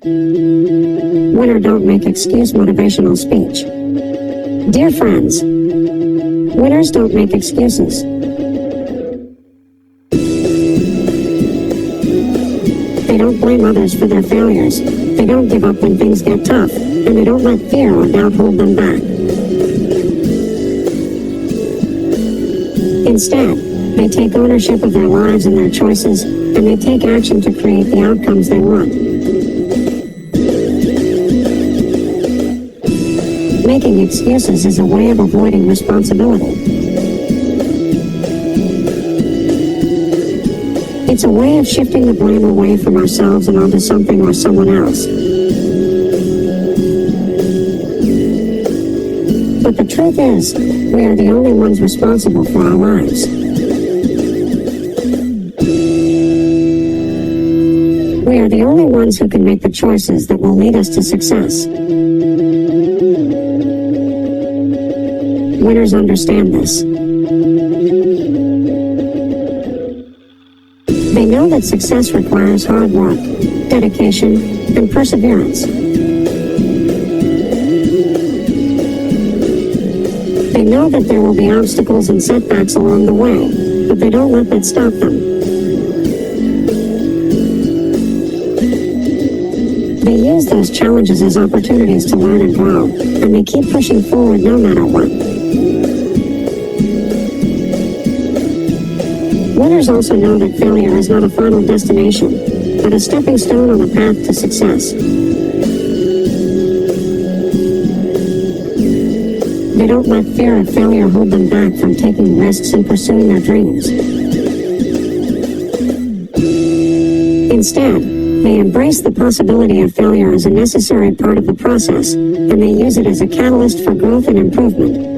Winner don't make excuse motivational speech. Dear friends, winners don't make excuses. They don't blame others for their failures. They don't give up when things get tough, and they don't let fear or doubt hold them back. Instead, they take ownership of their lives and their choices, and they take action to create the outcomes they want. Making excuses is a way of avoiding responsibility. It's a way of shifting the blame away from ourselves and onto something or someone else. But the truth is, we are the only ones responsible for our lives. We are the only ones who can make the choices that will lead us to success. Winners understand this. They know that success requires hard work, dedication, and perseverance. They know that there will be obstacles and setbacks along the way, but they don't let that stop them. They use those challenges as opportunities to learn and grow, and they keep pushing forward no matter what. Winners also know that failure is not a final destination, but a stepping stone on the path to success. They don't let fear of failure hold them back from taking risks and pursuing their dreams. Instead, they embrace the possibility of failure as a necessary part of the process, and they use it as a catalyst for growth and improvement.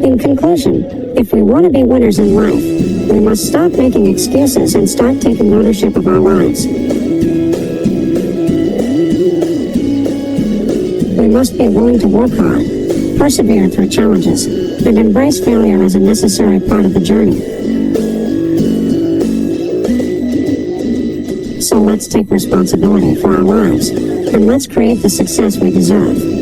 In conclusion, if we want to be winners in life, we must stop making excuses and start taking ownership of our lives. We must be willing to work hard, persevere through challenges, and embrace failure as a necessary part of the journey. So let's take responsibility for our lives, and let's create the success we deserve.